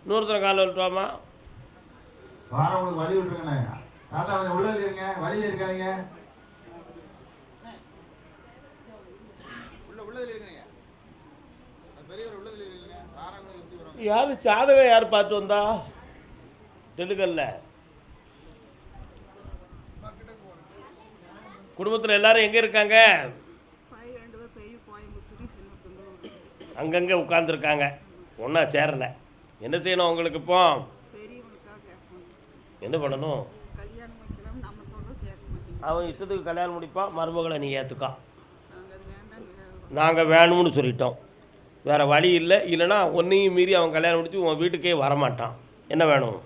இன்னொருத்தர கால் வந்துட்டோமா வாரம் உங்களுக்கு வழி விட்டுருங்கண்ணே. தாத்தா கொஞ்சம் உள்ள இருங்க, வழியில இருக்காதீங்க. யார் ஜாதகம் யார் பார்த்து வந்தா திண்டுக்கல்ல? குடும்பத்தில் எல்லாரும் எங்கே இருக்காங்க? அங்கங்கே உட்காந்துருக்காங்க, ஒன்றா சேரலை. என்ன செய்யணும் உங்களுக்கு இப்போ? என்ன பண்ணணும்? அவன் இஷ்டத்துக்கு கல்யாணம் முடிப்பான், மருமகளை நீ ஏற்றுக்கா. நாங்கள் வேணும்னு சொல்லிட்டோம், வேறு வழி இல்லை. இல்லைன்னா ஒன்றையும் மீறி அவன் கல்யாணம் முடித்து உன் வீட்டுக்கே வரமாட்டான். என்ன வேணும்?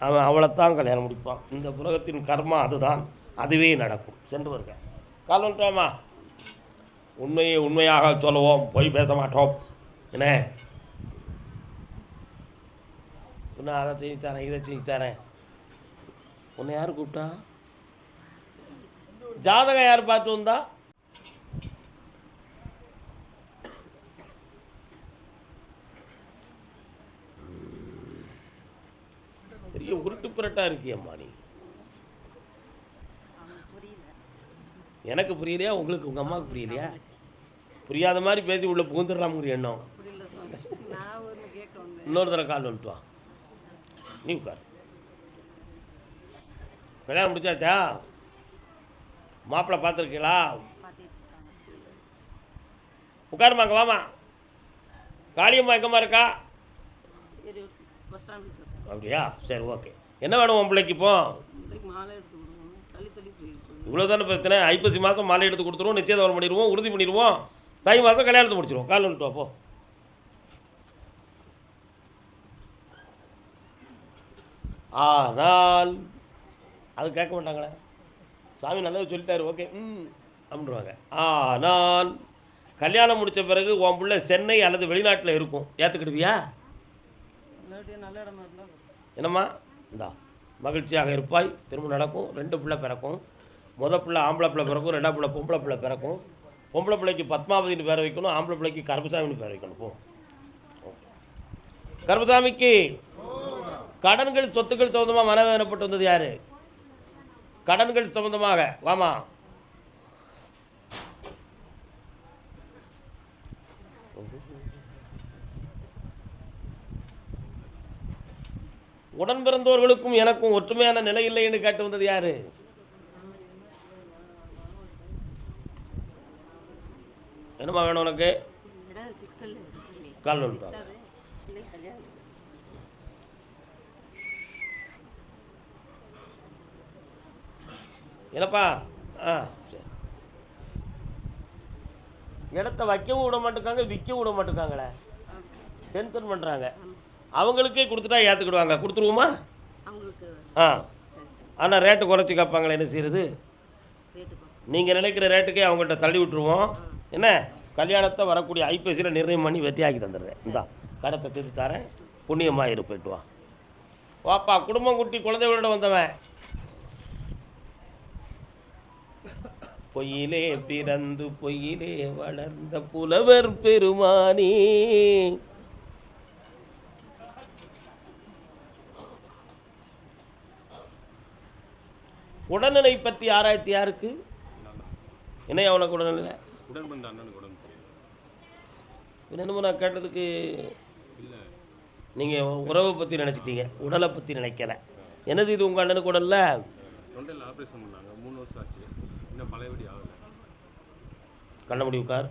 அவன் அவளைத்தான் கல்யாணம் முடிப்பான். இந்த உலகத்தின் கர்மா அதுதான், அதுவே நடக்கும். சென்று வருக. கால் வந்துட்டோமா? உண்மையை உண்மையாக சொல்லுவோம், போய் பேச மாட்டோம். என்ன இன்னும் அதை செஞ்சு தரேன், இதை செஞ்சு தரேன். உன்னை யார் கூப்பிட்டா? ஜாதகம் யார் பார்த்து வந்தா? பெரிய உருட்டு புரட்டா இருக்கியம்மா நீ. எனக்கு புரியலையா? உங்களுக்கு உங்கள் அம்மாவுக்கு புரியலையா? புரியாத மாதிரி பேசி உள்ள புகுந்துடலாம்ங்கிற எண்ணம். இன்னொரு தடவை கால் வந்துட்டு வா. நீ உட்கார். கல்யாணம் முடிச்சாச்சா? மாப்பிள்ளை பார்த்துருக்கீங்களா? உட்காருமா, அங்கே வாமா. காளியம்மா எங்கம்மா இருக்கா? அப்படியா? சரி, ஓகே. என்ன வேணும் உன் பிள்ளைக்கு இப்போ? இவ்வளோ தானே பிரச்சனை. ஐப்பசி மாதம் மாலை எடுத்து கொடுத்துருவோம், நிச்சயதார்த்தம் பண்ணிடுவோம், உறுதி பண்ணிடுவோம். தை மாதம் கல்யாணத்தை முடிச்சிடுவோம். கால் வந்துட்டு வா போ. ஆனால் அது கேட்க மாட்டாங்களே. சாமி நல்லது சொல்லிட்டாரு, ஓகே அப்படின்வாங்க. ஆனால் கல்யாணம் முடித்த பிறகு உன் பிள்ளை சென்னை அல்லது வெளிநாட்டில் இருக்கும், ஏற்றுக்கிடுவியா? என்னம்மா? இந்தா மகிழ்ச்சியாக இருப்பாய், திரும்ப நடக்கும். 2 பிள்ளை பிறக்கும். முதல் பிள்ளை ஆம்பளை பிள்ளை பிறக்கும், 2ஆம் பிள்ளை பொம்பளை பிள்ளை பிறக்கும். பொம்பளை பிள்ளைக்கு பத்மாவதினு பேரை வைக்கணும், ஆம்பளை பிள்ளைக்கு கருப்பசாமின்னு பேர் வைக்கணும். போ. கருப்பசாமிக்கு கடன்கள் சொத்துக்கள் சம்பந்தமாக மனவேதனைப்பட்டு வந்தது யாரு? கடன்கள் சம்பந்தமாக வாமா. உடன் பிறந்தவர்களுக்கும் எனக்கும் ஒற்றுமையான நிலை இல்லை என்று கேட்டு வந்தது யாரு? என்னமா வேணும் உனக்கு? கால் வந்துட்டா. என்னப்பா? சரி. இடத்த வைக்கவும் விட மாட்டேங்காங்க, விற்கவும் விட மாட்டேங்காங்களே. டென்ஷன் பண்ணுறாங்க. அவங்களுக்கே கொடுத்துட்டா ஏற்றுக்கிடுவாங்க. கொடுத்துருவோமா? ஆனால் ரேட்டு குறைச்சி கேட்பாங்களே, என்ன செய்கிறது? நீங்கள் நினைக்கிற ரேட்டுக்கே அவங்கள்ட்ட தள்ளி விட்டுருவோம். என்ன கல்யாணத்தை வரக்கூடிய ஐப்பசியில் நிர்ணயம் பண்ணி வெற்றியாக்கி தந்துடுறேன். இந்தா கடத்தை திருத்தி தரேன், புண்ணியமாக இரு, போய்ட்டு வா. வாப்பா, குடும்பம் குட்டி குழந்தைகளோட வந்தவன். பொய்யிலே பிறந்து பொய்யிலே வளர்ந்த புலவர் பெருமானே, உடல்நிலை பற்றி ஆராய்ச்சி யாருக்கு? என்ன அவனுக்கு உடல்நிலை? என்னமோ நான் கேட்டதுக்கு நீங்கள் உறவை பற்றி நினச்சிட்டீங்க, உடலை பற்றி நினைக்கல. என்னது இது உங்கள் அண்ணனுக்கு உடல்ல? ஆப்ரேஷன் பண்ணாங்க, 3 வருஷம் ஆச்சு, இன்னும் பழையபடி ஆகலை. கண்ண முடிவுக்கார்.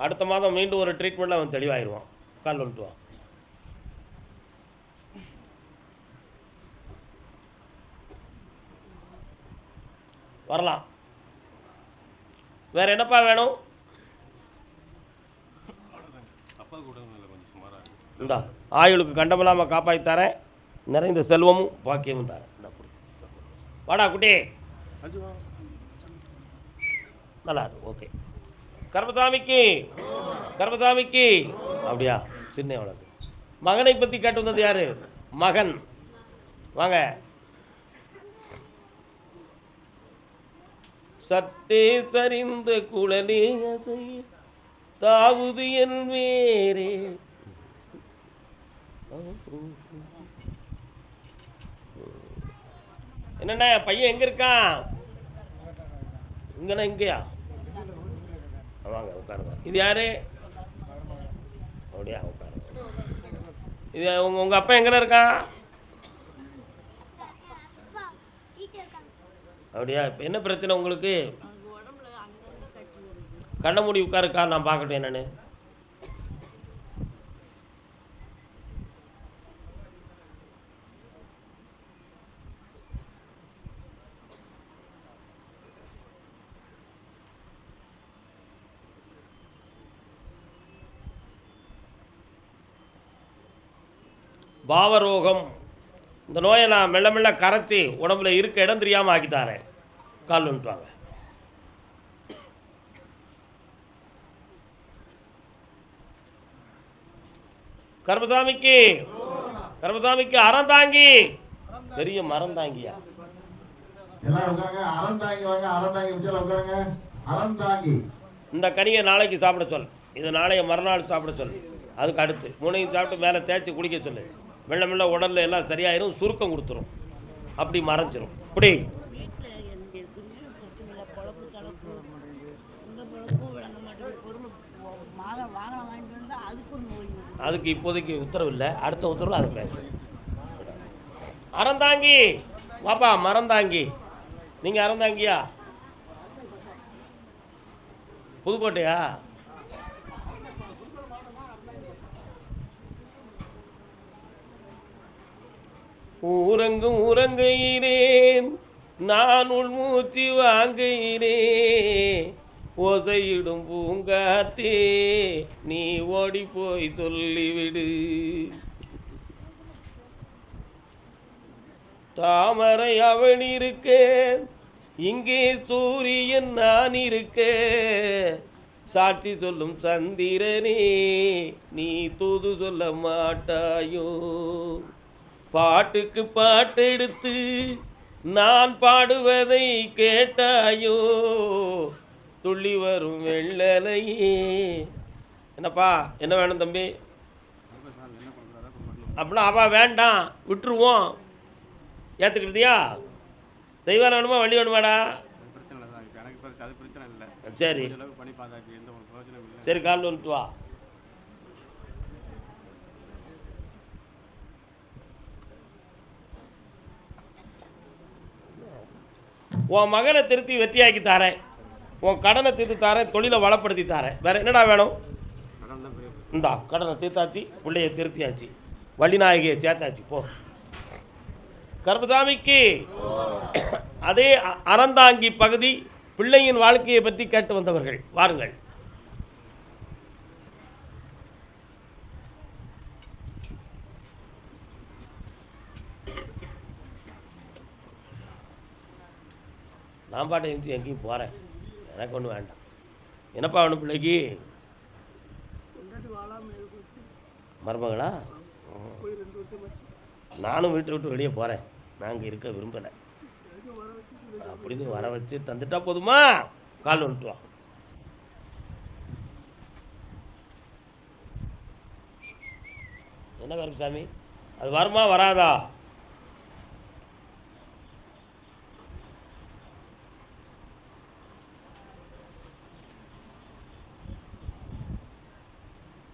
அடுத்த மாதம் மீண்டும் ஒரு ட்ரீட்மெண்ட்டில் அவன் தெளிவாயிடுவான். கால் வந்துட்டு வா. வரலாம். வேறு என்னப்பா வேணும்? இந்தா ஆயுளுக்கு கண்டமில்லாமல் காப்பாற்றி தரேன், நிறைந்த செல்வமும் பாக்கியமும் தரேன். வாடா குட்டி, நல்லா இருக்கு. ஓகே. கர்மசாமிக்கு கர்மசாமிக்கு அப்படியா? சின்ன உனக்கு மகனை பற்றி கேட்டு வந்தது யாரு? மகன் வாங்க. சட்டே சரிந்த குழலே அசை தாவுது என் வேரே. என்னண்ணா பையன் எங்கே இருக்கான்? இங்கண்ணா இங்கேயா? வாங்க உட்காருங்க. இது யாரு? அப்படியா உட்காருங்க. இது உங்கள் அப்பா எங்கே இருக்கான்? அப்படியா? இப்போ என்ன பிரச்சனை உங்களுக்கு? கண்ண மூடி உட்காருக்கா, நான் பார்க்கட்டும் என்னன்னு. பாவரோகம், இந்த நோயை நான் மெல்ல மெல்ல கரைச்சி உடம்புல இருக்க இடம் தெரியாமல் ஆக்கித்தாரேன். கால் வந்துட்டுவாங்க. கர்மசாமிக்கு அறந்தாங்கி, பெரிய மரந்தாங்கியா. எல்லாரும் உட்காருங்க. அறந்தாங்கி வாங்க. அறந்தாங்கி உச்சில உட்காருங்க. அறந்தாங்கி இந்த கனியை நாளைக்கு சாப்பிட சொல். இது நாளைய மறுநாள் சாப்பிட சொல். அதுக்கு அடுத்து 3 சாப்பிட்டு மேலே தேய்ச்சி குடிக்க சொல்லு. மெல்ல மெல்ல உடலில் எல்லாம் சரியாயிரும், சுருக்கம் கொடுத்துரும், அப்படி மறைஞ்சிரும். இப்படி அதுக்கு இப்போதைக்கு உத்தரவு இல்லை, அடுத்த உத்தரவு அதை பேசும். அறந்தாங்கி வாப்பா, மறந்தாங்கி. நீங்கள் அறந்தாங்கியா? புதுக்கோட்டையா? உறங்குகிறேன் நான், உள்மூச்சு வாங்குகிறேன், ஓசையிடும் பூங்காற்றே நீ ஓடி போய் சொல்லிவிடு. தாமரை அவன் இருக்க, இங்கே சூரியன் நான் இருக்க, சாட்சி சொல்லும் சந்திரனே நீ தூது சொல்ல மாட்டாயோ. பாட்டுக்கு பாட்டெடுத்து நான் பாடுவதை கேட்டாயோ, துள்ளி வரும் வெள்ளலையே. என்னப்பா, என்ன வேணும் தம்பி? அப்படின்னா அப்பா வேண்டாம், விட்டுருவோம். ஏற்றுக்கிட்டியா? தெய்வம் வேணுமா வள்ளி வேணுமாடா? சரி சரி, கால் வந்துட்டு வா. உன் மகனை திருத்தி வெற்றியாக்கி தாரேன், உன் கடனை தீர்த்து தாரேன், தொழிலை வளப்படுத்தி தாரேன். வேறு என்னடா வேணும்? இந்தா கடனை தீர்த்தாச்சு, பிள்ளையை திருத்தியாச்சு, வள்ளிநாயகியை சேர்த்தாச்சு. போ. கர்மசாமிக்கு அதே அறந்தாங்கி பகுதி பிள்ளையின் வாழ்க்கையை பற்றி கேட்டு வந்தவர்கள் வாருங்கள். நான் பாட்டை எழுந்து எங்கேயும் போகிறேன், எனக்கு ஒன்றும் வேண்டாம். என்னப்பா வேணும் பிள்ளைக்கு? மருமகளா? நானும் வீட்டை விட்டு வெளியே போகிறேன், நாங்கள் இருக்க விரும்பலை. அப்படின்னு வர வச்சு தந்துட்டா போதுமா? கால் வந்துட்டு வா. என்ன கருப்புசாமி, அது வருமா வராதா?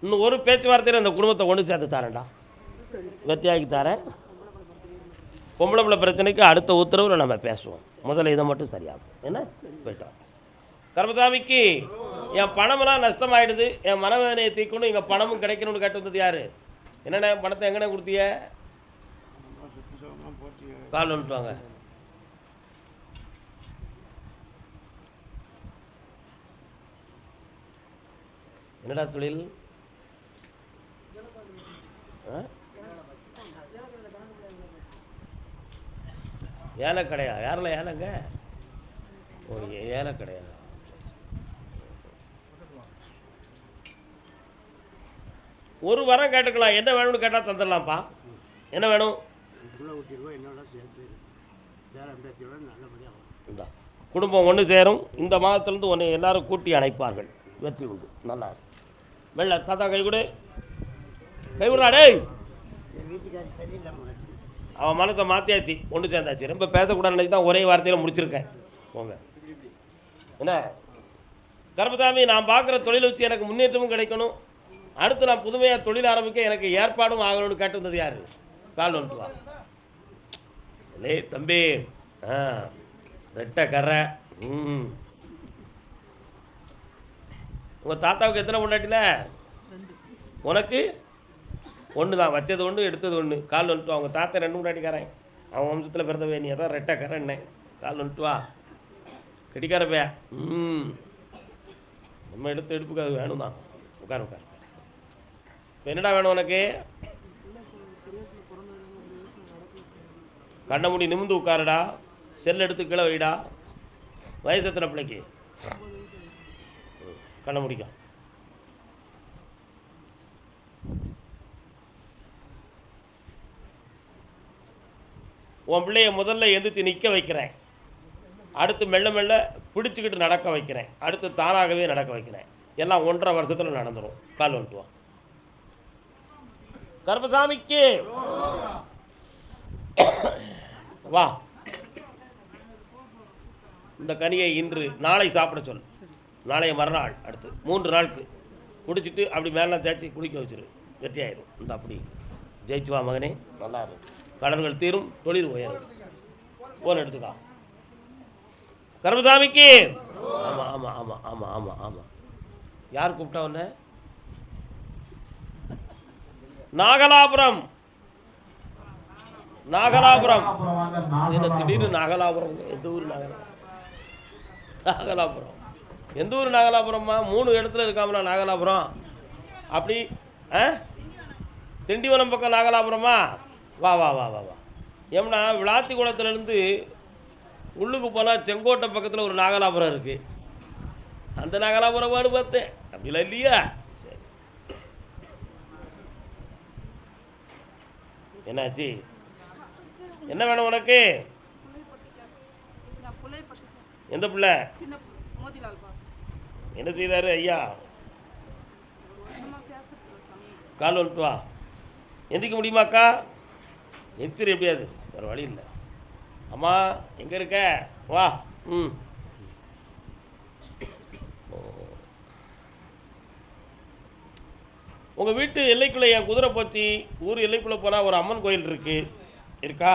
இன்னும் ஒரு பேச்சுவார்த்தையில் இந்த குடும்பத்தை ஒன்று சேர்த்து தரேன்டா, வெற்றியாக்கி தரேன். பொம்பளை பிள்ளை பிரச்சனைக்கு அடுத்த உத்தரவில் நம்ம பேசுவோம். முதல்ல இதை மட்டும் சரியாகும். என்ன போயிட்டோம். கர்மசாமிக்கு என் பணமெல்லாம் நஷ்டமாயிடுது, என் மனவேதனையை தீக்கணும், எங்கள் பணமும் கிடைக்கணும்னு கேட்டு வந்தது யார்? என்னண்ணே பணத்தை எங்கண்ணே கொடுத்திய? கால் வந்துட்டு வாங்க. என்னடா தொழில்? ஏலை கடையா? யாரில் ஏலைங்க? ஓ, ஏலை கடையா? ஒரு வாரம் கேட்டுக்கலாம், என்ன வேணும்னு கேட்டால் தந்துடலாம்ப்பா. என்ன வேணும்? இந்த குடும்பம் ஒன்று சேரும், இந்த மாதத்துலேருந்து ஒன்று எல்லாரும் கூட்டி அணைப்பார்கள். வெற்றி உண்டு. நல்லா இருக்கு. வெள்ள தாத்தா கை கொடு, கை கொடுறா டேய். அவன் மனத்தை மாற்றியாச்சு, ஒன்று சேர்ந்தாச்சு. ரொம்ப பேசக்கூடாது நினச்சி தான் ஒரே வார்த்தையில் முடிச்சிருக்கேன். போங்க. என்ன கருப்பசாமி, நான் பார்க்குற தொழில் வச்சு எனக்கு முன்னேற்றமும் கிடைக்கணும், அடுத்து நான் புதுமையாக தொழில் ஆரம்பிக்க எனக்கு ஏற்பாடும் ஆகணும்னு கேட்டு வந்தது யார்? கால் வந்துட்டு வா. லே தம்பி, ரெட்டை கரை. உங்கள் தாத்தாவுக்கு எத்தனை பொண்டாட்டில? உனக்கு ஒன்று தான், வச்சது ஒன்று எடுத்தது ஒன்று. கால் வந்துட்டு வா. அவங்க தாத்தா 2 பொண்டாட்டிக்காரன், அவன் வம்சத்தில் பிறந்தவே, நீ அதான் ரெட்டை கரைன்னே. கால் வந்துட்டு வா, கெட்டிக்கார பையா. நம்ம எடுப்புக்கு அது வேணும் தான். உட்கார் உட்கார். இப்போ என்னடா வேணும் உனக்கு? கண்ணை மூடி நிமிந்து உட்காருடா, செல் எடுத்து கீழே வைடா. வயசு எத்தனை பிள்ளைக்கு? கண்ணை முடிக்கும். உன் பிள்ளைய முதல்ல எந்திரிச்சு நிற்க வைக்கிறேன், அடுத்து மெல்ல மெல்ல பிடிச்சிக்கிட்டு நடக்க வைக்கிறேன், அடுத்து தானாகவே நடக்க வைக்கிறேன். எல்லாம் 1.5 வருஷத்தில் நடந்துடும். கால் வந்துட்டு வா. கருப்பசாமிக்கு வா. இந்த கனியை இன்று நாளை சாப்பிட சொல். நாளைய மறுநாள், அடுத்து 3 நாளுக்கு குடிச்சிட்டு அப்படி மேலாம் தேய்ச்சி குடிக்க வச்சிரு, வெற்றியாயிரும். இந்த அப்படி ஜெயிச்சு வா மகனே, நல்லா இருக்கும். கடன்கள் தீரும், தொழில் உயரும். ஃபோன் எடுத்துக்கா. கருப்பசாமிக்கு. ஆமாம் ஆமாம் ஆமாம் ஆமாம் ஆமாம் ஆமாம். யார் கூப்பிட்டா உன்ன? நாகலாபுரம். நாகலாபுரம் என்ன திடீர்னு நாகலாபுரம்? எந்த ஊர் நாகலாபுரம்? எந்த ஊர் நாகலாபுரம்மா? 3 இடத்துல இருக்காமலா நாகலாபுரம்? அப்படி திண்டிவனம் பக்கம் நாகலாபுரமா? வா வா வா வா வா. ஏம்னா விளாத்தி குளத்துலேருந்து உள்ளுக்கு போனால் செங்கோட்டை பக்கத்தில் ஒரு நாகலாபுரம் இருக்குது. அந்த நாகலாபுரம் பாடு பார்த்தேன். அப்படிலாம் இல்லையா? சரி, என்னாச்சு? என்ன வேணும் உனக்கு? எந்த பிள்ளை? என்ன செய்தாரு ஐயா? கால் வந்துட்டு வா. எந்திரிக்க முடியுமாக்கா? எத்திரி எப்படியாது, வேறு வழி இல்லை. அம்மா எங்கே இருக்க? வா. உங்கள் வீட்டு எல்லைக்குள்ளே என் குதிரை போச்சு. ஊர் எல்லைக்குள்ளே போனால் ஒரு அம்மன் கோயில் இருக்கா?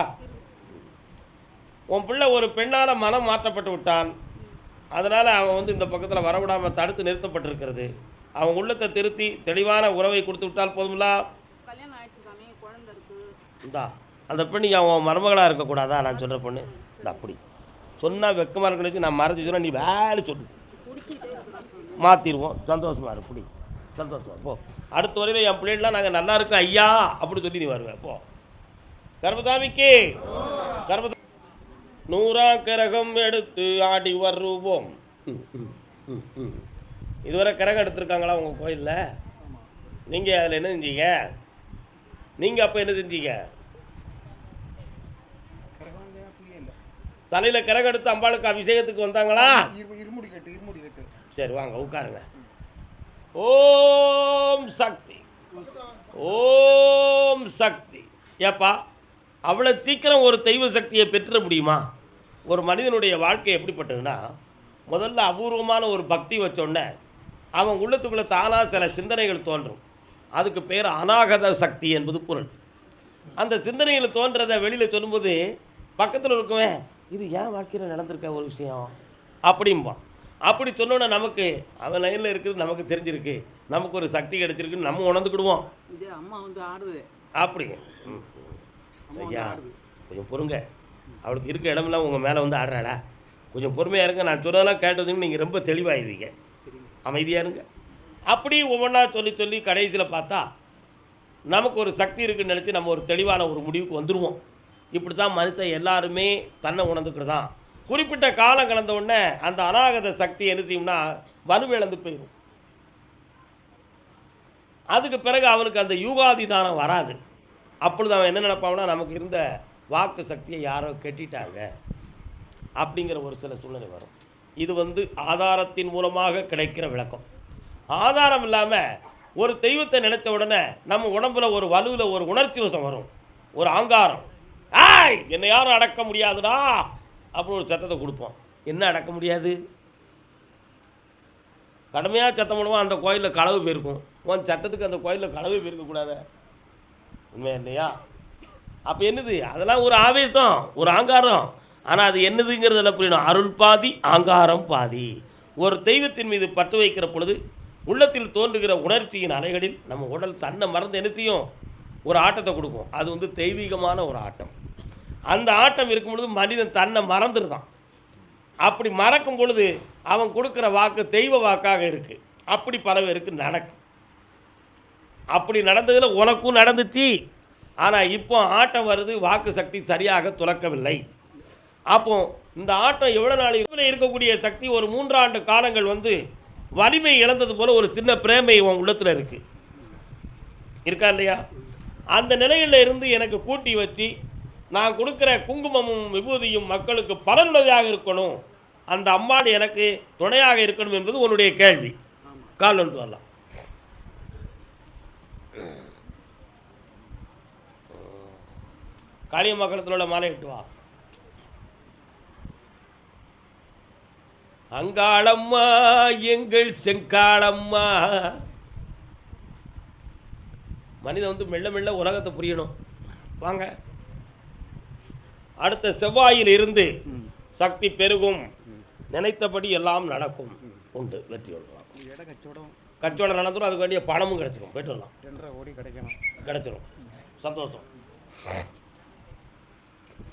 உன் பிள்ளை ஒரு பெண்ணால் மனம் மாற்றப்பட்டு விட்டான். அதனால் அவன் இந்த பக்கத்தில் வரவிடாமல் தடுத்து நிறுத்தப்பட்டிருக்கிறது. அவன் உள்ளத்தை திருத்தி தெளிவான உறவை கொடுத்து விட்டால் போதும்ல. இந்தா அந்த பெண்ணு அவன் மருமகளாக இருக்கக்கூடாதா? நான் சொல்கிற பொண்ணு இந்த அப்படி சொன்னால் வெக்கமாக இருக்குன்னு நான் மறைச்சி சொன்னால் நீ வேலை சொல்லு, மாற்றிடுவோம். சந்தோஷமாக இரு, பிடி, சந்தோஷமா போ. அடுத்த வரையில் என் பிள்ளைலாம் நாங்கள் நல்லா இருக்கோம் ஐயா அப்படி சொல்லி நீ வருவேன். போ. கருப்பசாமிக்கு 100 கரகம் எடுத்து ஆடி வருவோம். இதுவரை கரகம் எடுத்துருக்காங்களா உங்கள் கோயிலில்? நீங்கள் அதில் என்ன செஞ்சீங்க? நீங்கள் அப்போ என்ன செஞ்சீங்க? தலையில் கரகம் எடுத்து அம்பாளுக்கு அபிஷேகத்துக்கு வந்தாங்களா? சரி வாங்க உட்காருங்க. ஓம் சக்தி, ஓம் சக்தி. ஏப்பா அவ்வளோ சீக்கிரம் ஒரு தெய்வ சக்தியை பெற்ற முடியுமா? ஒரு மனிதனுடைய வாழ்க்கை எப்படிப்பட்டதுன்னா, முதல்ல அபூர்வமான ஒரு பக்தி வச்சோடனே அவன் உள்ளத்துக்குள்ளே தானாக சில சிந்தனைகள் தோன்றும். அதுக்கு பேர் அநாகத சக்தி என்பது பொருள். அந்த சிந்தனைகள் தோன்றதை வெளியில் சொல்லும்போது பக்கத்தில் இருக்குவேன், இது ஏன் வாழ்க்கையில் நடந்திருக்க ஒரு விஷயம் அப்படிம்பான். அப்படி சொன்னோன்னா நமக்கு அவன் லைனில் இருக்குது, நமக்கு தெரிஞ்சிருக்கு, நமக்கு ஒரு சக்தி கிடச்சிருக்குன்னு நம்ம உணர்ந்துக்கிடுவோம். அப்படி ஐயா கொஞ்சம் பொறுங்க, அவளுக்கு இருக்க இடமெல்லாம் உங்கள் மேலே வந்து ஆடுறாடா, கொஞ்சம் பொறுமையாக இருங்க. நான் சொன்னதெல்லாம் கேட்டதுன்னு நீங்கள் ரொம்ப தெளிவாகிடுவீங்க. அமைதியாக இருங்க. அப்படி ஒவ்வொன்றா சொல்லி சொல்லி கடைசியில் பார்த்தா நமக்கு ஒரு சக்தி இருக்குதுன்னு நினச்சி நம்ம ஒரு தெளிவான ஒரு முடிவுக்கு வந்துடுவோம். இப்படி தான் மனுஷன் எல்லாருமே தன்னை உணர்ந்துக்கிட்டு தான். குறிப்பிட்ட காலம் கலந்த உடனே அந்த அநாகத சக்தி என்ன செய்யும்னா வலுவிழந்து போயிடும். அதுக்கு பிறகு அவனுக்கு அந்த யூகாதிதானம் வராது. அப்பொழுது அவன் என்ன நினைப்பான்னா, நமக்கு இருந்த வாக்கு சக்தியை யாரோ கெட்டிட்டாங்க அப்படிங்கிற ஒரு சில சூழ்நிலை வரும். இது ஆதாரத்தின் மூலமாக கிடைக்கிற விளக்கம். ஆதாரம் இல்லாமல் ஒரு தெய்வத்தை நினைச்ச உடனே நம்ம உடம்புல ஒரு வலுவில் ஒரு உணர்ச்சி வசம் வரும், ஒரு ஆங்காரம். ஆய் என்னை யாரும் அடக்க முடியாதுடா அப்படின்னு ஒரு சத்தத்தை கொடுப்போம். என்ன அடக்க முடியாது? கடுமையாக சத்தம் போடுவோம், அந்த கோயிலில் களவு போயிருக்கும். உன் சத்தத்துக்கு அந்த கோயிலில் களவு போயிருக்கக்கூடாத, உண்மையா இல்லையா? அப்போ என்னது? அதெல்லாம் ஒரு ஆவேசம், ஒரு ஆங்காரம். ஆனால் அது என்னதுங்கிறதுல புரியணும். அருள் பாதி ஆங்காரம் பாதி. ஒரு தெய்வத்தின் மீது பற்று வைக்கிற பொழுது உள்ளத்தில் தோன்றுகிற உணர்ச்சியின் அலைகளில் நம்ம உடல் தன்னை மறந்து என்ன செய்யும்? ஒரு ஆட்டத்தை கொடுக்கும். அது வந்து தெய்வீகமான ஒரு ஆட்டம். அந்த ஆட்டம் இருக்கும் பொழுது மனிதன் தன்னை மறந்துடுதான். அப்படி மறக்கும் பொழுது அவன் கொடுக்குற வாக்கு தெய்வ வாக்காக இருக்குது. அப்படி பல பேருக்கு நடக்கும். அப்படி நடந்ததில் உனக்கும் நடந்துச்சு. ஆனால் இப்போ ஆட்டம் வருது, வாக்கு சக்தி சரியாக துலக்கவில்லை. அப்போ இந்த ஆட்டம் எவ்வளோ நாள் இருக்கக்கூடிய சக்தி ஒரு 3 ஆண்டு காலங்கள் வந்து வலிமை இழந்தது போல் ஒரு சின்ன பிரேமை உன் உள்ளத்தில் இருக்குது, இருக்கா இல்லையா? அந்த நிலையில் இருந்து எனக்கு கூட்டி வச்சு நான் கொடுக்குற குங்குமமும் விபூதியும் மக்களுக்கு பலனுள்ளதாக இருக்கணும், அந்த அம்மாள் எனக்கு துணையாக இருக்கணும் என்பது உன்னுடைய கேள்வி. கால் ஒன்று வரலாம். காளியம்மா கழுத்தில் உள்ள மாலை இட்டு வா. அங்காளம்மா எங்கள் செங்காளம்மா. மனிதன் வந்து மெல்ல மெல்ல உலகத்தை புரியணும். வாங்க, அடுத்த செவ்வாயில் இருந்து சக்தி பெருகும், நினைத்தபடி எல்லாம் நடக்கும், உண்டு, வெற்றி வரலாம். கச்சோடம் நடந்துடும், அதுக்கு வேண்டிய பணமும் கிடைச்சிடும், போய்ட்டு வரலாம். 2.5 கோடி கிடைக்கணும், கிடைச்சிடும், சந்தோஷம்.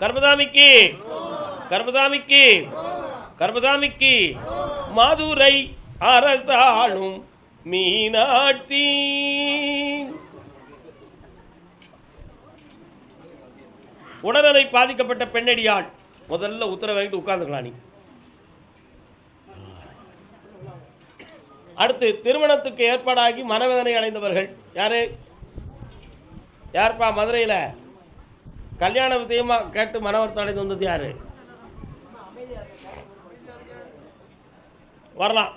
கர்பதாமிக்கு கர்பதாமிக்கு கர்பதாமிக்கு மதுரை அரசாளும் மீனாட்சி. உடல்நிலை பாதிக்கப்பட்ட பெண்ணடியாள் முதல்ல உத்தரவு வாங்கிட்டு உட்கார்ந்துக்கலாம் நீ. அடுத்து திருமணத்துக்கு ஏற்பாடாகி மனவேதனை அடைந்தவர்கள் யாரு? யார்ப்பா மதுரையில் கல்யாண விஷயமாக கேட்டு மனவர்த்தம் அடைந்து வந்தது யாரு? வரலாம்.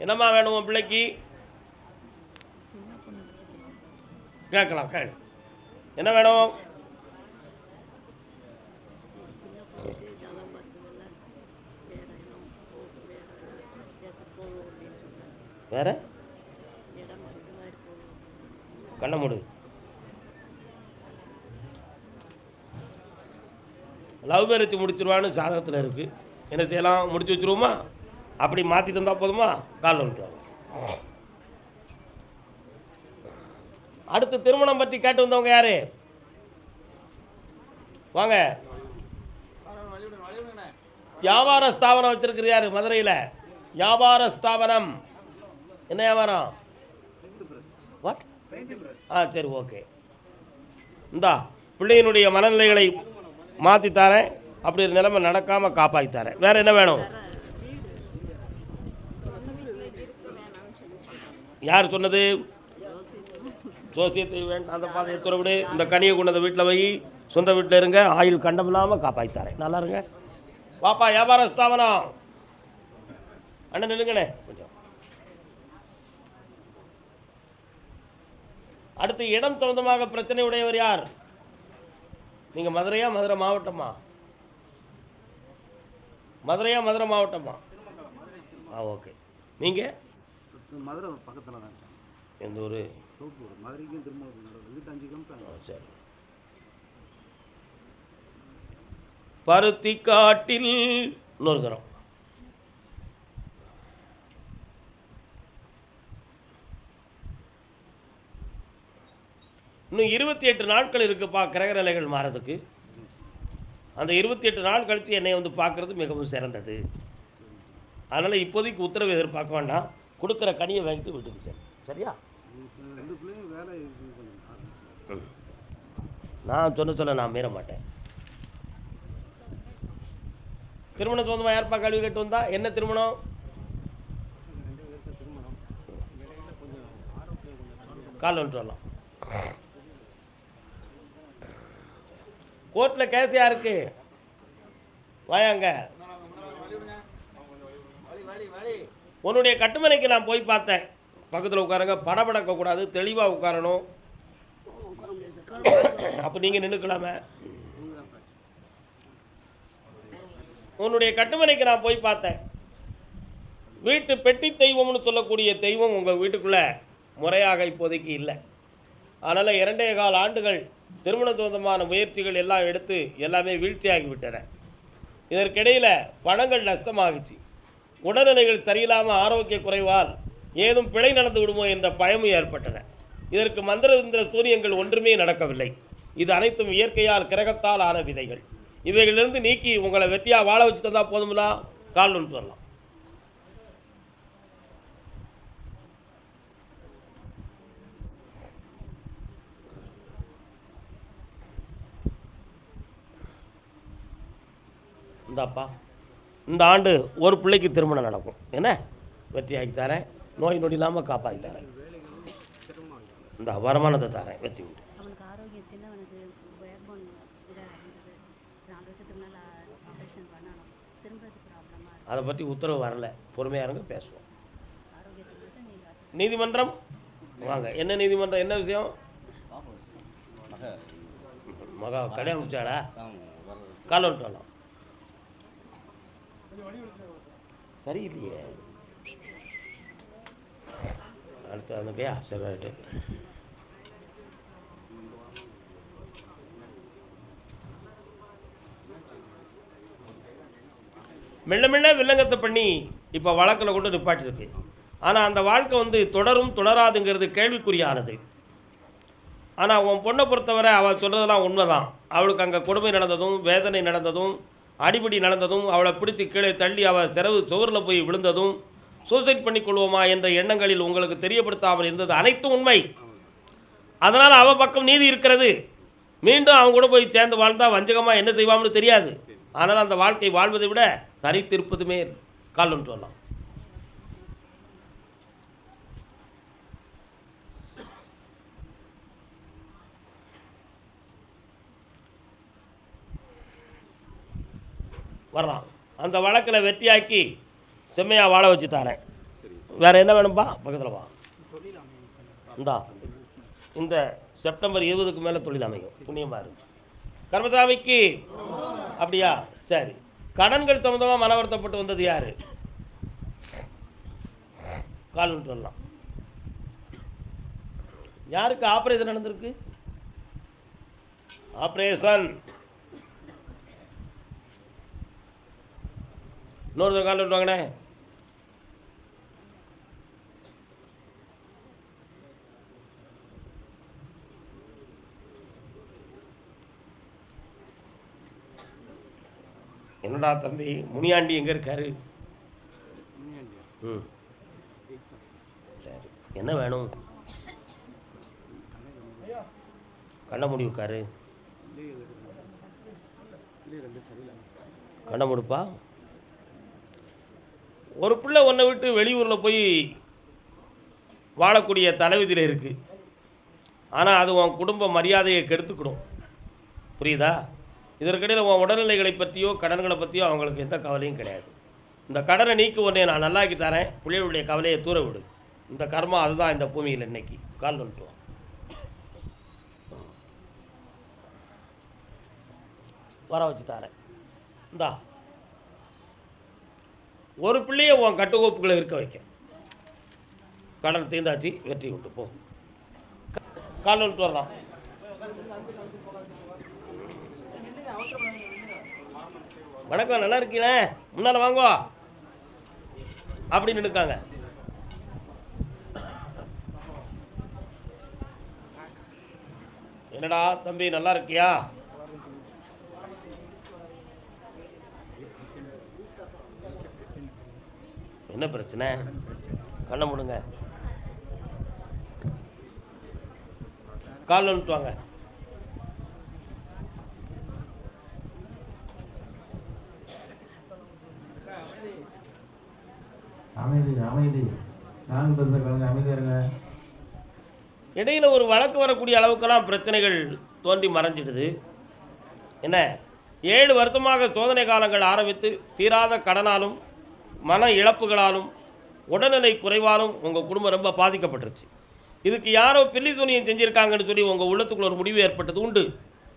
என்னம்மா வேணும் உன் பிள்ளைக்கு? கேட்கலாம், கேளு. என்ன வேணும்? வேற கண்ண மூடு. லவ் மேரேஜ் முடிச்சிருவான்னு சாதகத்தில் இருக்குது. என்ன செய்யலாம்? முடிச்சு வச்சுருவோமா? அப்படி மாற்றி தந்தால் போதுமா? காலில் வந்துட்டு. அடுத்து திருமணம் பற்றி கேட்டு வந்தவங்க யாரு? வாங்க. வியாபார ஸ்தாபனம் வச்சிருக்கிறது யாரு மதுரையில்? வியாபார ஸ்தாபனம் என்ன வியாபாரம்? வாட்? சரி, ஓகே. இந்தா பிள்ளையினுடைய மனநிலைகளை மாற்றித்தாரேன், அப்படி ஒரு நிலைமை நடக்காமல் காப்பாற்றித்தாரேன். வேறு என்ன வேணும்? யார் சொன்னது? சோசியத்தை வேண்டாம், அந்த பாதையை துறவிடு, இந்த கனியை கொண்டு அந்த வீட்டில் வை, சொந்த வீட்டில் இருங்க, ஆயுள் கண்டம் இல்லாமல் காப்பாற்றித்தாரேன். நல்லா இருங்க. பாப்பா வியாபார ஸ்தாபனம் அண்ணன் நில்லுங்கண்ணே கொஞ்சம். அடுத்து இடம் சொந்தமாக பிரச்சனை உடையவர் யார்? நீங்கள் மதுரையா மதுரை மாவட்டமா? மதுரையா மதுரை மாவட்டமா? ஓகே. நீங்கள் மதுரை பக்கத்தில் தான் சார். எந்த ஊர்? தோப்பூர். மதுரைக்கும் திரும்ப 5 கிலோமீட்டர். சரி. பருத்தி காட்டில் இன்னொரு தரம். இன்னும் 28 நாட்கள் இருக்குப்பா கிரக நிலைகள் மாறதுக்கு. அந்த 28 நாள் கழித்து என்னை வந்து பார்க்குறது மிகவும் சிறந்தது. அதனால் இப்போதைக்கு உத்தரவு எதிர்பார்க்க வேண்டாம், கொடுக்குற கனியை வாங்கிட்டு வீட்டுக்கு சரி. சரியா? நான் சொல்ல நான் மீற மாட்டேன். திருமணம் சொந்தமாக யார்ப்பா கல்வி கேட்டு வந்தா? என்ன திருமணம்? கால் வந்துட்டு வரலாம். கோர்ட்டில் கேஸ் யாருக்கு? வாயாங்க. உன்னுடைய கட்டுமனைக்கு நான் போய் பார்த்தேன். பக்கத்தில் உட்காருங்க, படபடக்கக்கூடாது, தெளிவாக உட்காரணும். அப்போ நீங்கள் நின்றுக்கலாமே. உன்னுடைய கட்டுமனைக்கு நான் போய் பார்த்தேன். வீட்டு பெட்டி தெய்வம்னு சொல்லக்கூடிய தெய்வம் உங்கள் வீட்டுக்குள்ளே முறையாக இப்போதைக்கு இல்லை. அதனால் 2.25 ஆண்டுகள் திருமண சொந்தமான முயற்சிகள் எல்லாம் எடுத்து எல்லாமே வீழ்ச்சியாகிவிட்டன. இதற்கிடையில் பணங்கள் நஷ்டமாகிச்சு. உடல்நிலைகள் சரியில்லாமல் ஆரோக்கிய குறைவால் ஏதும் பிழை நடந்து விடுமோ என்ற பயமும் ஏற்பட்டன. இதற்கு மந்திர சூரியங்கள் ஒன்றுமே நடக்கவில்லை. இது அனைத்தும் இயற்கையால் கிரகத்தால் ஆன விதைகள். இவைகளிலிருந்து நீக்கி உங்களை வெற்றியாக வாழ வச்சு தந்தால் போதும்னா கால் ஒன்று வரலாம். இந்தாப்பா, இந்த ஆண்டு ஒரு பிள்ளைக்கு திருமணம் நடக்கும். என்ன வெற்றியாகி தரேன், நோய் நொடி இல்லாமல் காப்பாற்றி தரேன். இந்த வருமானத்தை தரேன், வெற்றி உண்டு. அவனுக்கு ஆரோக்கியம் சின்னவனுக்கு பேக்போன் இதாக இருந்தது. 4 வருஷத்துக்கு மேலே ஆப்ரேஷன் பண்ணணும். திரும்ப ப்ராப்ளமாக இருக்குது. அதை பற்றி உத்தரவு வரல, பொறுமையாக இருங்க, பேசுவோம். ஆரோக்கியத்துக்கு நீங்கள் நீதிமன்றம் வாங்க. என்ன நீதிமன்றம், என்ன விஷயம்? மகா கல்யாணம் முடிச்சாடா? கால் வந்துட்டு வரலாம். சரியில்லையே. அடுத்து அதுக்கையா சரி ரைட்டு. மெல்ல மெல்ல வில்லங்கத்தை பண்ணி இப்போ வழக்கில் கொண்டு நிப்பாட்டிருக்கு. ஆனால் அந்த வாழ்க்கை தொடரும் தொடராதுங்கிறது கேள்விக்குறியானது. ஆனால் உன் பொண்ணை பொறுத்தவரை அவள் சொல்கிறதெல்லாம் உண்மைதான். அவளுக்கு அங்கே கொடுமை நடந்ததும், வேதனை நடந்ததும், அடிப்படி நடந்ததும், அவளை பிடிச்சி கீழே தள்ளி அவள் சுவரில் போய் விழுந்ததும், சூசைட் பண்ணிக்கொள்வோமா என்ற எண்ணங்களில் உங்களுக்கு தெரியப்படுத்தாமல் இருந்தது அனைத்தும் உண்மை. அதனால் அவள் பக்கம் நீதி இருக்கிறது. மீண்டும் அவங்க கூட போய் சேர்ந்து வாழ்ந்தால் வஞ்சகமாக என்ன செய்வான்னு தெரியாது. ஆனால் அந்த வாழ்க்கை வாழ்வதை விட தனித்திருப்பதுமே கால் ஒன்று வரலாம். வரலாம். அந்த வழக்கில் வெற்றியாக்கி செம்மையாக வாழ வச்சு தரேன். வேறு என்ன வேணும்பா? பக்கத்தில் வா. இந்தா, இந்த செப்டம்பர் 20க்கு மேலே தொழில் அமையும். புண்ணியமாக இருக்கும். கர்மசாமிக்கு அப்படியா? சரி. கடன்கள் சம்மந்தமாக மன வருத்தப்பட்டு வந்தது யார்? கால் விட்டு வரலாம். யாருக்கு ஆப்ரேஷன் நடந்திருக்கு? ஆப்ரேஷன் இன்னொரு கால் விட்டு வாங்கண்ணே. என்னடா தம்பி, முனியாண்டி எங்கே இருக்காரு? ம், சரி. என்ன வேணும்? கண்ண முடி உட்காரு. கண்ண முடிப்பா. ஒரு பிள்ளை ஒன்றை விட்டு வெளியூரில் போய் வாழக்கூடிய தலைவிதியில் இருக்குது. ஆனால் அது உன் குடும்ப மரியாதையை கெடுத்துக்கிடும். புரியுதா? இதற்கிடையில் உன் உடல்நிலைகளை பற்றியோ கடன்களை பற்றியோ அவங்களுக்கு எந்த கவலையும் கிடையாது. இந்த கடனை நீக்கி உடனே நான் நல்லாக்கி தரேன். பிள்ளைகளுடைய கவலையை தூர விடு. இந்த கர்மா அதுதான் இந்த பூமியில் இன்னைக்கு. கால் வந்துட்டுவோம். வர வச்சு தரேன். இந்தா, ஒரு பிள்ளையை உன் கட்டுக்கோப்புகளை இருக்க வைக்க. கடன் தீர்ந்தாச்சு, வெற்றி உண்டு. போ, கால் வந்துட்டு வரலாம். வணக்கம், நல்லா இருக்கீங்களே? முன்னால் வாங்கோ அப்படின்னு நினைக்காங்க. என்னடா தம்பி, நல்லா இருக்கியா? என்ன பிரச்சனை? கண்ண முடுங்க. கால் வந்துட்டு வாங்க. அமைதி அமைதி. நான் சொல்ற கலந்து அமைதியா இருங்க. இடையில் ஒரு வழக்கு வரக்கூடிய அளவுக்கெல்லாம் பிரச்சனைகள் தோன்றி மறைஞ்சிடுது. என்ன, 7 வருஷமாக சோதனை காலங்கள் ஆரம்பித்து தீராத கடனாலும் மன இழப்புகளாலும் உடல்நிலை குறைவாலும் உங்கள் குடும்பம் ரொம்ப பாதிக்கப்பட்டுருச்சு. இதுக்கு யாரோ பில்லி சூனியம் செஞ்சுருக்காங்கன்னு சொல்லி உங்கள் உள்ளத்துக்குள்ள ஒரு முடிவு ஏற்பட்டது உண்டு,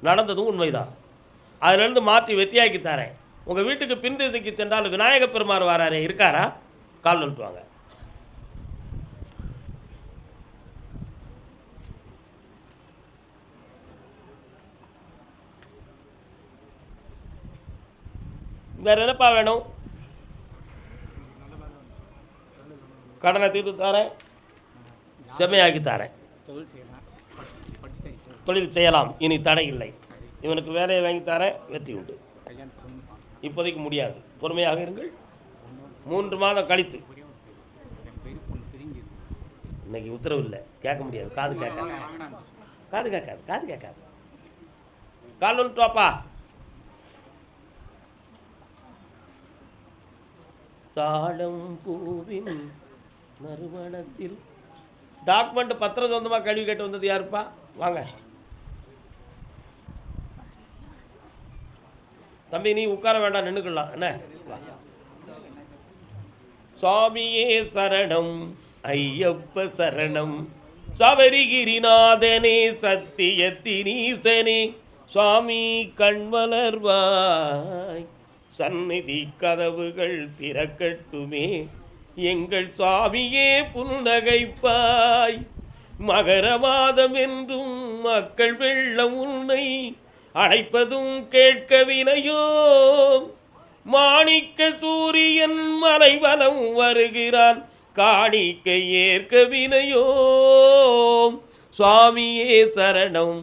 நடந்ததும் உண்மைதான். அதிலிருந்து மாற்றி வெற்றியாக்கி தரேன். உங்கள் வீட்டுக்கு பின் திசைக்கு சென்றால் விநாயகப் பெருமாள் வராரே, இருக்காரா? கால் நிறுத்துவாங்க. வேறு என்னப்பா வேணும்? கடனை தீர்த்து தரேன், செம்மையாக்கி தரேன். தொழில் செய்யலாம், இனி தடை இல்லை. இவனுக்கு வேலையை வாங்கி தரேன், வெற்றி உண்டு. இப்போதைக்கு முடியாது, பொறுமையாக இருங்கள். 3 மாதம் கழித்து. இன்னைக்கு உத்தரவு இல்லை, கேட்க முடியாது. காது கேட்காது. கால் வந்துட்டு வாப்பா. தாழம் பூவின் நறுமணத்தில் டாக்குமெண்ட் பத்திரம் சொந்தமாக கல்வி கேட்டு வந்தது யாருப்பா? வாங்க தம்பி, நீ உட்கார வேண்டாம், நின்றுக்கலாம். என்ன? சுவாமியே சரணம், ஐயப்ப சரணம், சபரிகிரிநாதனே, சத்தியத்தினீசனே, சுவாமி கண்மலர்வாய், சந்நிதி கதவுகள் திறக்கட்டுமே, எங்கள் சுவாமியே புன்னகைப்பாய், மகர மாதம் என்றும் மக்கள் வெள்ளம் உன்னை அழைப்பதும் கேட்க வினையோ, மாணிக்க சூரியன் மலைவலம் வருகிறான், காணிக்க ஏற்க வினையோ, சுவாமியே சரணம்,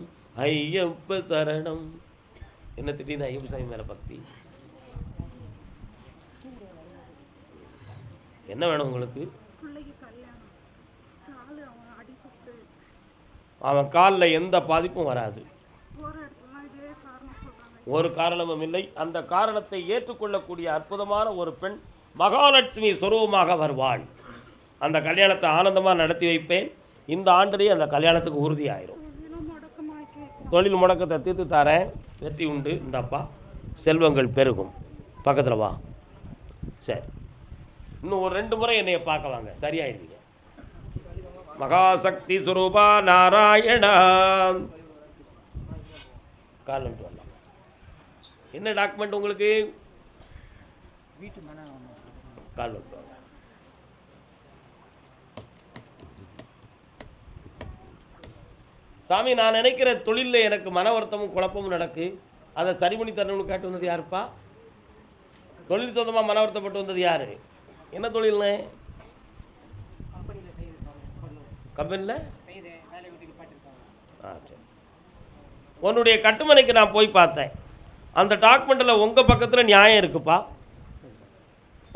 ஐயப்ப சரணம். என்ன திடீர்னு ஐயப்ப சாமி மேலே பக்தி? என்ன வேணும் உங்களுக்கு? அவன் காலில் எந்த பாதிப்பும் வராது, ஒரு காரணமும் இல்லை. அந்த காரணத்தை ஏற்றுக்கொள்ளக்கூடிய அற்புதமான ஒரு பெண் மகாலட்சுமி சொரூபமாக வருவாள். அந்த கல்யாணத்தை ஆனந்தமாக நடத்தி வைப்பேன். இந்த ஆண்டிலேயே அந்த கல்யாணத்துக்கு உறுதியாயிரும். தொழில் முடக்கத்தை தீர்த்து தரேன், வெற்றி உண்டு. இந்தப்பா செல்வங்கள் பெருகும். பக்கத்தில் வா. சரி, இன்னும் ஒரு 2 முறை என்னைய பார்க்க வாங்க, சரியாயிருவீங்க. மகாசக்தி சுரூபா நாராயணா. கால் வந்துட்டு வரலாம். என்ன டாக்குமெண்ட் உங்களுக்கு? கால் வந்துட்டு வரலாம். சாமி, நான் நினைக்கிற தொழிலில் எனக்கு மன வருத்தமும் குழப்பமும் நடக்கு, அதை சரி பண்ணி தரணும்னு கேட்டு வந்தது யாருப்பா? தொழில் சொந்தமாக மன வருத்தப்பட்டு வந்தது யார்? என்ன தொழில்னு? கம்பெனியில்? சரி. உன்னுடைய கட்டுமனைக்கு நான் போய் பார்த்தேன். அந்த டாக்குமெண்ட்டில் உங்கள் பக்கத்தில் நியாயம் இருக்குப்பா,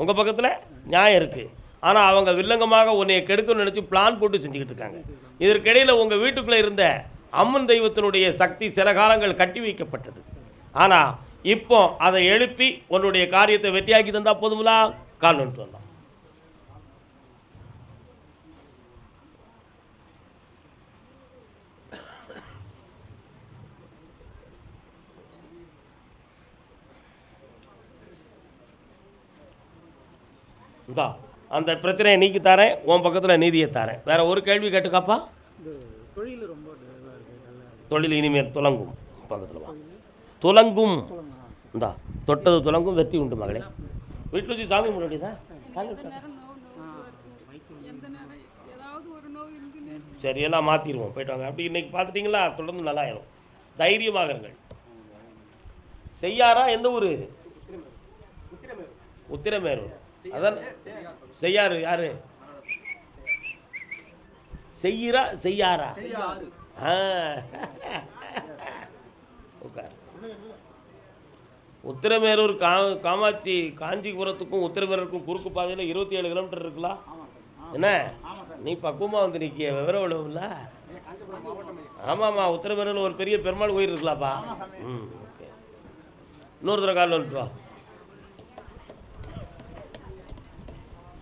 உங்கள் பக்கத்தில் நியாயம் இருக்குது. ஆனால் அவங்க வில்லங்கமாக உன்னைய கெடுக்கணும்னு நினச்சி பிளான் போட்டு செஞ்சுக்கிட்டு இருக்காங்க. இதற்கிடையில் உங்கள் வீட்டுக்குள்ளே இருந்த அம்மன் தெய்வத்தினுடைய சக்தி சில காலங்கள் கட்டி வைக்கப்பட்டது. ஆனால் இப்போ அதை எழுப்பி உன்னுடைய காரியத்தை வெற்றியாக்கி தந்தால் போதுங்களா? கால் நின்று வந்தான். இந்தா அந்த பிரச்சனையை நீக்கி தரேன், உன் பக்கத்தில் நீதியை தரேன். வேற ஒரு கேள்வி கேட்டுக்காப்பா. தொழில் ரொம்ப தொழில் இனிமேல் துலங்கும். பக்கத்தில் வா. துலங்கும். இந்தா தொட்டது துலங்கும், வெற்றி உண்டு மகளே. வீட்டில் வச்சு சாமி முன்னாடிதான். சரி, எல்லாம் மாற்றிடுவோம், போயிட்டு வாங்க. அப்படி இன்னைக்கு பார்த்துட்டிங்களா? தொடர்ந்து நல்லாயிரும். தைரியமாக இருங்கள். செய்யாரா? எந்த ஊர்? உத்திரமேரூர். அதான் செய்யாரு. யாரு? செய்யறா செய்யாரா? உட்கார். உத்திரமேரூர் காமாட்சி காஞ்சிபுரத்துக்கும் உத்திரமேரூருக்கும் குறுக்கு பாதையில் 27 கிலோமீட்டர் இருக்கலாம். என்ன நீ பக்குவமாக வந்து நிற்கிய விவரம் இல்ல? ஆமாம்மா, உத்திரமேரூரில் ஒரு பெரிய பெருமாள் கோயில் இருக்கலாப்பா. ஓகே, இன்னொரு தடவை காலில் வந்துட்டு வா.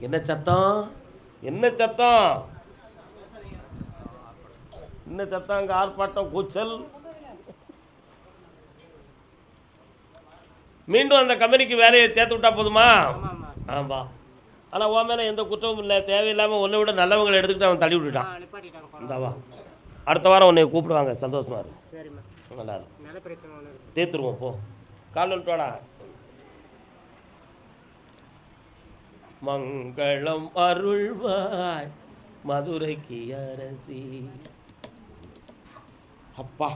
என்ன சத்தம்? என்ன சத்தம்? என்ன சத்தம்? அங்கே ஆர்ப்பாட்டம், கூச்சல். மீண்டும் அந்த கம்பெனிக்கு வேலையை சேர்த்து விட்டா போதுமா? ஆமாம். ஆனால் உன் மேலே எந்த குற்றமும் இல்லை, தேவையில்லாமல் ஒன்றை விட நல்லவங்களை எடுத்துக்கிட்டு அவன் தள்ளி விட்டுட்டான். இந்தாவா அடுத்த வாரம் உன்னை கூப்பிடுவாங்க, சந்தோஷமா இருக்கு. சரிம்மா. நல்லா இருக்கும், நல்ல பிரச்சனை ஒன்று இருக்குது. தீர்த்துருவோம். போ கால் வந்துட்டோடா. மங்களம் அருள்வாய் மதுரைக்கு அரசி. அப்பா